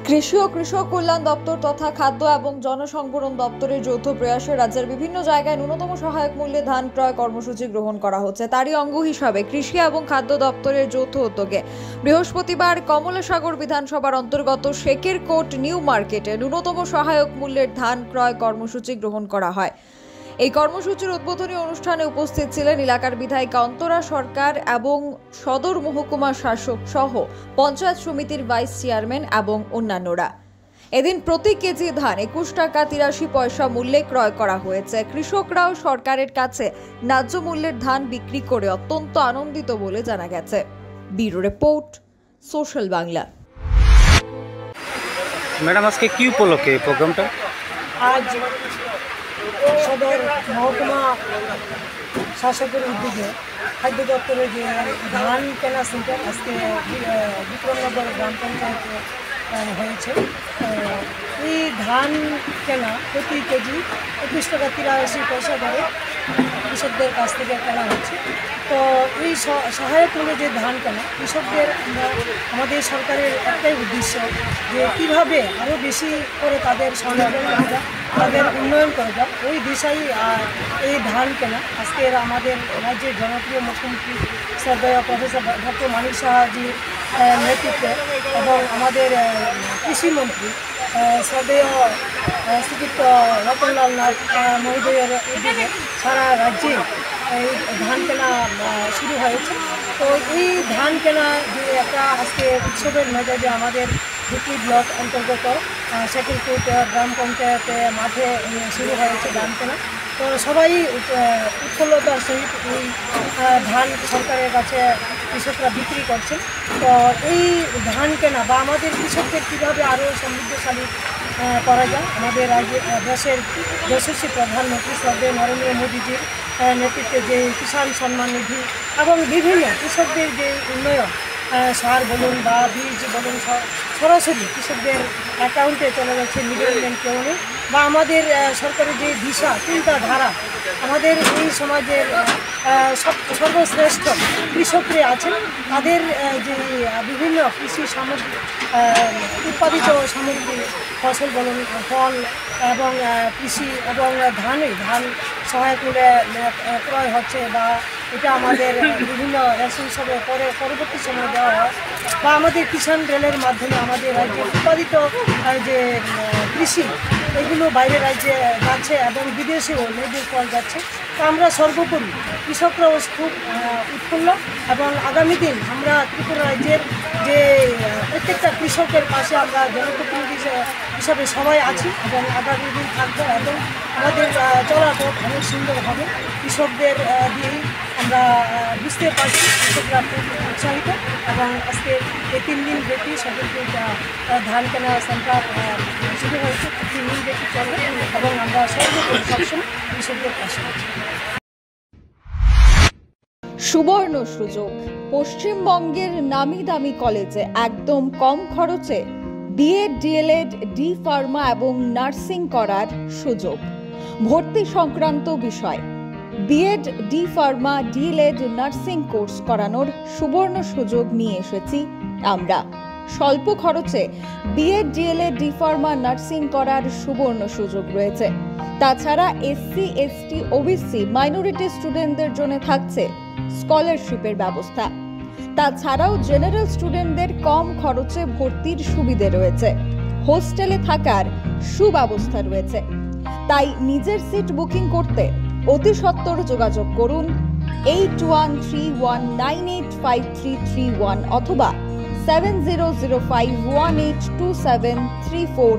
কৃষি ও কৃষক কল্যাণ দপ্তর তথা খাদ্য এবং জনসংভরণ দপ্তরের যৌথ প্রয়াসে রাজ্যের বিভিন্ন জায়গায় ন্যূনতম সহায়ক মূল্যে ধান ক্রয় কর্মসূচি গ্রহণ করা হচ্ছে। তারই অঙ্গ হিসাবে কৃষি এবং খাদ্য দপ্তরের যৌথ উদ্যোগে বৃহস্পতিবার কমলাসাগর বিধানসভার অন্তর্গত শেকেরকোট নিউ মার্কেটে ন্যূনতম সহায়ক মূল্যের ধান ক্রয় কর্মসূচি গ্রহণ করা হয়। এই কর্মসূচির উদ্বোধনী অনুষ্ঠানে উপস্থিত ছিলেন এলাকার বিধায়িকা অন্তরা সরকার এবং সদর মহকুমা শাসক সহ পঞ্চায়েত সমিতির ভাইস চেয়ারম্যান এবং অন্যান্যরা। এদিন প্রতি কেজি ধান 21 টাকা 83 পয়সা মূল্যে ক্রয় করা হয়েছে। কৃষকরাও সরকারের কাছে ন্যায্য মূল্যের ধান বিক্রি করে অত্যন্ত আনন্দিত বলে জানা গেছে। Bureau report, social Bangla. Madam, আজকে কি উপলক্ষে এই প্রোগ্রামটা? আজ সদর মহকুমা শাসকের উদ্যোগে খাদ্য দপ্তরের যে ধান কেনা সেন্টার আজকে বিক্রমনগর গ্রাম পঞ্চায়েতে হয়েছে। এই ধান কেনা প্রতি কেজি 21 টাকা 83 পয়সা করে কৃষকদের কাছ থেকে কেনা হচ্ছে। তো এই সহায়ক মূল্যে যে ধান কেনা কৃষকদের আমাদের সরকারের একটাই উদ্দেশ্য যে কীভাবে আরও বেশি করে তাদের স্বনির্ভর করা যায়, তাদের উন্নয়ন করা যায়, ওই দিশাই এই ধান কেনা। আজকের আমাদের রাজ্যের জনপ্রিয় মুখ্যমন্ত্রী শ্রদ্ধেয় প্রফেসর ডক্টর মানিক সাহাজির নেতৃত্বে এবং আমাদের কৃষিমন্ত্রী শ্রদ্ধেয় শ্রীযুক্ত রতনলাল নাথ মহোদয়ের উদ্যোগে সারা রাজ্যে এই ধান কেনা শুরু হয়েছে। তো এই ধান কেনা যে একটা আজকে উৎসবের মেজাজে আমাদের ধুবড়ী ব্লক অন্তর্গত শেকেরকোট গ্রাম পঞ্চায়েতে মাঠে শুরু হয়েছে ধান কেনা। তো সবাই উৎফুল্লতার সহিত এই ধান সরকারের কাছে কৃষকরা বিক্রি করছেন। তো এই ধান কেনা বা আমাদের কৃষকদের কীভাবে আরও সমৃদ্ধশালী করা যায়, আমাদের দেশের যশস্বী প্রধানমন্ত্রী শ্রদ্ধেয় নরেন্দ্র মোদীজির নেতৃত্বে যে কিষাণ সম্মান নিধি এবং বিভিন্ন কৃষকদের যে উন্নয়ন, সার বলুন বা বীজ বলুন, সরাসরি কৃষকদের অ্যাকাউন্টে চলে যাচ্ছে, মিডলম্যান কেউ নেই। বা আমাদের সরকারের যে দিশা চিন্তাধারা, আমাদের এই সমাজের সর্বশ্রেষ্ঠ কৃষকরা আছেন, তাদের যে বিভিন্ন কৃষি সামগ্রী উৎপাদিত সামগ্রী, ফসল বলুন, ফল এবং কৃষি এবং ধান সহায়ক মূল্যে ক্রয় হচ্ছে বা এটা আমাদের বিভিন্ন রেশন হিসাবে পরবর্তী সময় দেওয়া হয় বা আমাদের কিষাণ রেলের মাধ্যমে আমাদের রাজ্যে উৎপাদিত যে কৃষি এগুলো বাইরের রাজ্যে যাচ্ছে এবং বিদেশেও লেবুর ফল যাচ্ছে। তো আমরা সর্বোপরি কৃষকরাও খুব উৎফুল্ল এবং আগামী দিন আমরা ত্রিপুরা রাজ্যের যে প্রত্যেকটা কৃষকের পাশে আমরা জনপ্রতিনিধি হিসাবে সবাই আছি এবং আগামী দিন থাকবো এবং আমাদের চলাপথ অনেক সুন্দর হবে। কৃষকদের দিয়েই আমরা বুঝতে পারছি কৃষকরা খুব উৎসাহিত এবং আজকে এই 3 দিন ব্যাপী শেকেরকোট ধান কেনা সেন্টার শুরু হয়েছে। 3 দিন ব্যাপী চলবে এবং আমরা সর্বোপরি সবসময় কৃষকদের পাশে আছি। সুবর্ণ সুযোগ, পশ্চিমবঙ্গের নামি দামি কলেজে একদম কম খরচে বিএড, ডিএলএড, ডি ফার্মা এবং নার্সিং করার সুযোগ। ভর্তি সংক্রান্ত বিষয় BEd, D pharma, DElEd, nursing course করানোর সুবর্ণ সুযোগ নিয়ে এসেছি আমরা। স্বল্প খরচে BEd, DElEd, D pharma, nursing করার সুবর্ণ সুযোগ রয়েছে। তাছাড়া এসসি, এসটি, ওবিসি, মাইনরিটি স্টুডেন্টদের জন্য থাকছে স্কলারশিপের ব্যবস্থা। তাছাড়াও জেনারেল স্টুডেন্টদের কম খরচে ভর্তির সুবিধে রয়েছে। হোস্টেলে থাকার সুব্যবস্থা রয়েছে। তাই নিজের সিট বুকিং করতে অতি সত্বর যোগাযোগ করুন 8131985331 অথবা 7005182734